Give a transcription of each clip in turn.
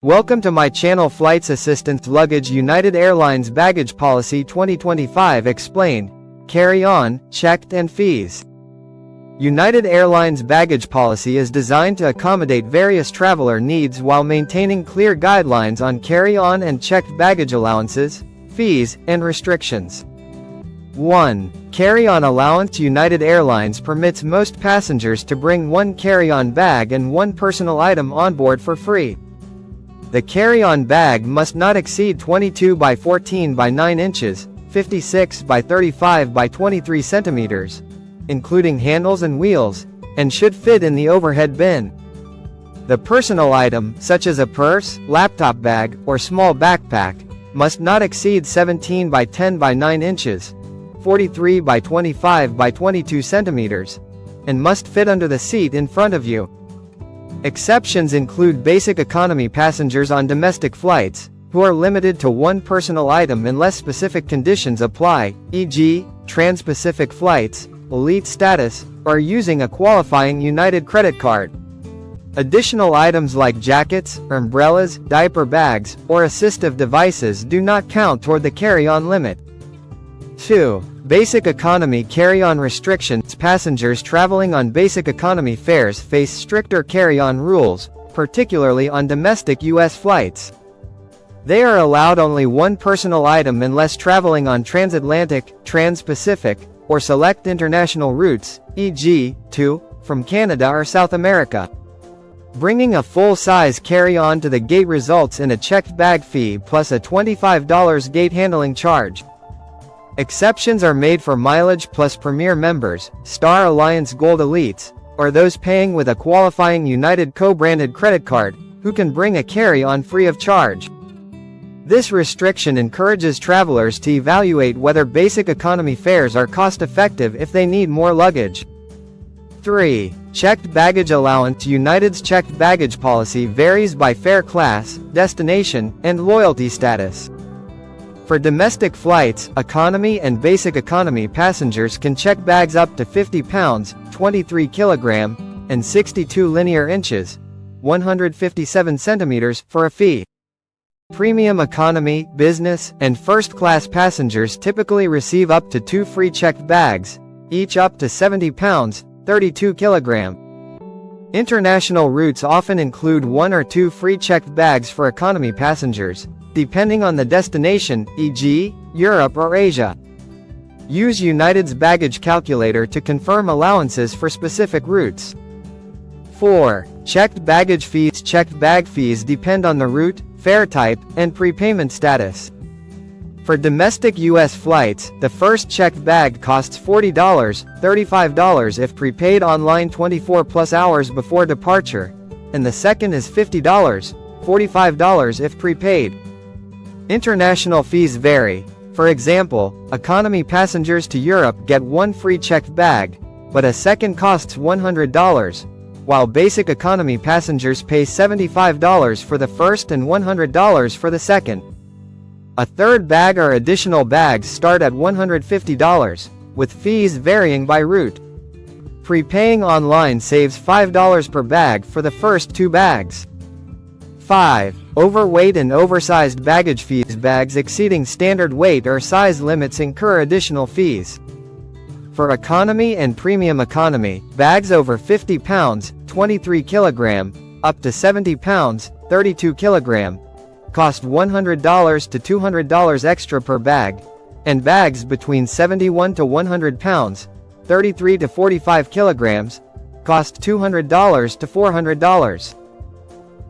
Welcome to my channel. Flights Assistance Luggage United Airlines Baggage Policy 2025 Explained, Carry-on, Checked and Fees. United Airlines baggage policy is designed to accommodate various traveler needs while maintaining clear guidelines on carry-on and checked baggage allowances, fees, and restrictions. 1. Carry-on allowance. United Airlines permits most passengers to bring one carry-on bag and one personal item on board for free. The carry-on bag must not exceed 22 by 14 by 9 inches, 56 by 35 by 23 centimeters, including handles and wheels, and should fit in the overhead bin. The personal item, such as a purse, laptop bag, or small backpack, must not exceed 17 by 10 by 9 inches, 43 by 25 by 22 centimeters, and must fit under the seat in front of you. Exceptions include basic economy passengers on domestic flights, who are limited to one personal item unless specific conditions apply, e.g., trans-Pacific flights, elite status, or using a qualifying United credit card. Additional items like jackets, umbrellas, diaper bags, or assistive devices do not count toward the carry-on limit. 2. Basic economy carry-on restrictions. Passengers traveling on basic economy fares face stricter carry-on rules, particularly on domestic U.S. flights. They are allowed only one personal item unless traveling on transatlantic, trans-Pacific, or select international routes, e.g., to, from Canada or South America. Bringing a full-size carry-on to the gate results in a checked bag fee plus a $25 gate handling charge. Exceptions are made for Mileage Plus Premier members, Star Alliance Gold Elites, or those paying with a qualifying United co-branded credit card, who can bring a carry-on free of charge. This restriction encourages travelers to evaluate whether basic economy fares are cost-effective if they need more luggage. 3. Checked baggage allowance. United's checked baggage policy varies by fare class, destination, and loyalty status. For domestic flights, economy and basic economy passengers can check bags up to 50 pounds, 23 kilogram, and 62 linear inches, 157 centimeters, for a fee. Premium economy, business, and first-class passengers typically receive up to 2 free checked bags, each up to 70 pounds, 32 kilogram. International routes often include 1 or 2 free checked bags for economy passengers, depending on the destination, e.g., Europe or Asia. Use United's baggage calculator to confirm allowances for specific routes. 4. Checked baggage fees. Checked bag fees depend on the route, fare type, and prepayment status. For domestic U.S. flights, the first checked bag costs $40, $35 if prepaid online 24+ hours before departure, and the second is $50, $45 if prepaid. International fees vary. For example, economy passengers to Europe get one free checked bag, but a second costs $100, while basic economy passengers pay $75 for the first and $100 for the second. A third bag or additional bags start at $150, with fees varying by route. Prepaying online saves $5 per bag for the first 2 bags. 5. Overweight and oversized baggage fees. Bags exceeding standard weight or size limits incur additional fees. For economy and premium economy, bags over 50 pounds, 23 kilogram, up to 70 pounds, 32 kilogram, cost $100 to $200 extra per bag, and bags between 71 to 100 pounds, 33 to 45 kilograms, cost $200 to $400.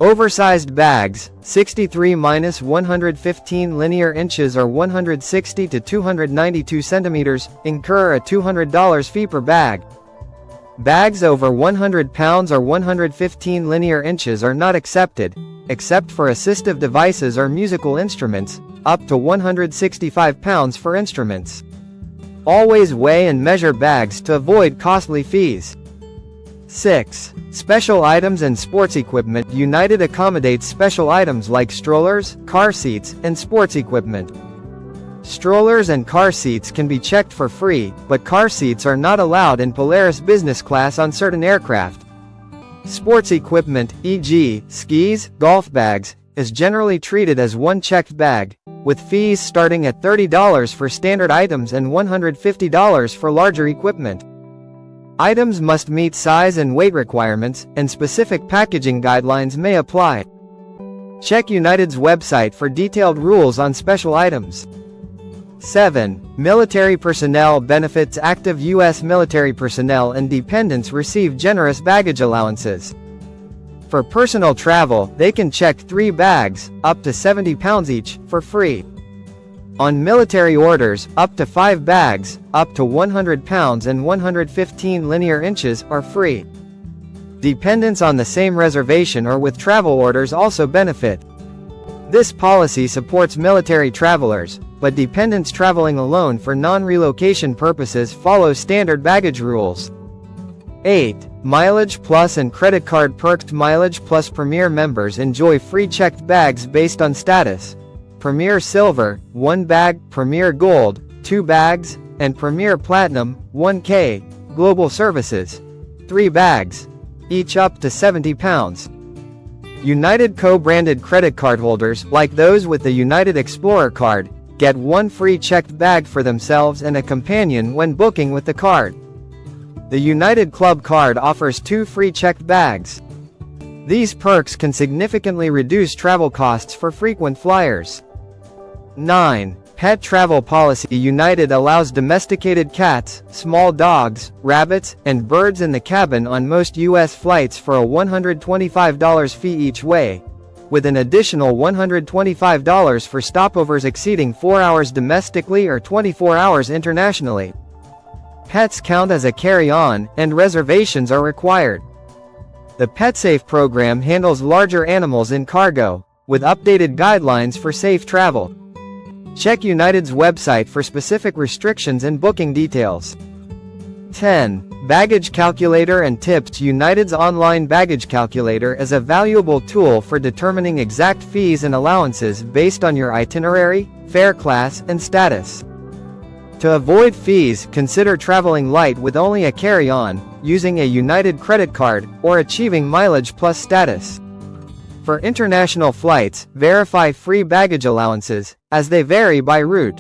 Oversized bags, 63-115 linear inches or 160 to 292 centimeters, incur a $200 fee per bag. Bags over 100 pounds or 115 linear inches are not accepted, except for assistive devices or musical instruments, up to 165 pounds for instruments. Always weigh and measure bags to avoid costly fees. 6. Special items and sports equipment. United accommodates special items like strollers, car seats, and sports equipment. Strollers and car seats can be checked for free, but car seats are not allowed in Polaris business class on certain aircraft. Sports equipment, e.g., skis, golf bags, is generally treated as one checked bag, with fees starting at $30 for standard items and $150 for larger equipment. Items must meet size and weight requirements, and specific packaging guidelines may apply. Check United's website for detailed rules on special items. 7. Military personnel benefits. Active U.S. military personnel and dependents receive generous baggage allowances. For personal travel, they can check 3 bags, up to 70 pounds each, for free. On military orders, up to 5 bags, up to 100 pounds and 115 linear inches, are free. Dependents on the same reservation or with travel orders also benefit. This policy supports military travelers, but dependents traveling alone for non-relocation purposes follow standard baggage rules. 8. Mileage Plus and Credit Card Perks. Mileage Plus Premier members enjoy free checked bags based on status. Premier Silver, 1 bag, Premier Gold, 2 bags, and Premier Platinum, 1K, Global Services, 3 bags, each up to 70 pounds. United co-branded credit card holders, like those with the United Explorer card, get 1 free checked bag for themselves and a companion when booking with the card. The United Club card offers 2 free checked bags. These perks can significantly reduce travel costs for frequent flyers. 9. Pet travel policy. United allows domesticated cats, small dogs, rabbits, and birds in the cabin on most U.S. flights for a $125 fee each way, with an additional $125 for stopovers exceeding 4 hours domestically or 24 hours internationally. Pets count as a carry-on, and reservations are required. The PetSafe program handles larger animals in cargo, with updated guidelines for safe travel. Check United's website for specific restrictions and booking details. 10. Baggage Calculator and Tips. United's online baggage calculator is a valuable tool for determining exact fees and allowances based on your itinerary, fare class, and status. To avoid fees, consider traveling light with only a carry-on, using a United credit card, or achieving Mileage Plus status. For international flights, verify free baggage allowances, as they vary by route.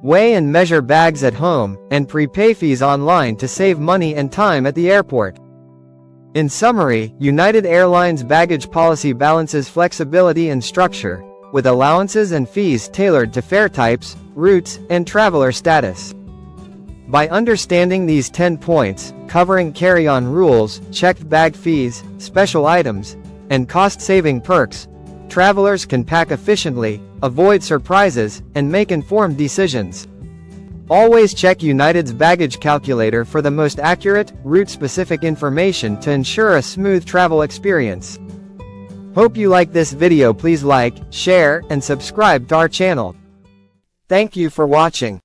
Weigh and measure bags at home, and prepay fees online to save money and time at the airport. In summary, United Airlines baggage policy balances flexibility and structure, with allowances and fees tailored to fare types, routes, and traveler status. By understanding these 10 points, covering carry-on rules, checked bag fees, special items, and cost-saving perks, travelers can pack efficiently, avoid surprises, and make informed decisions. Always check United's baggage calculator for the most accurate, route-specific information to ensure a smooth travel experience. Hope you like this video. Please like, share, and subscribe to our channel. Thank you for watching.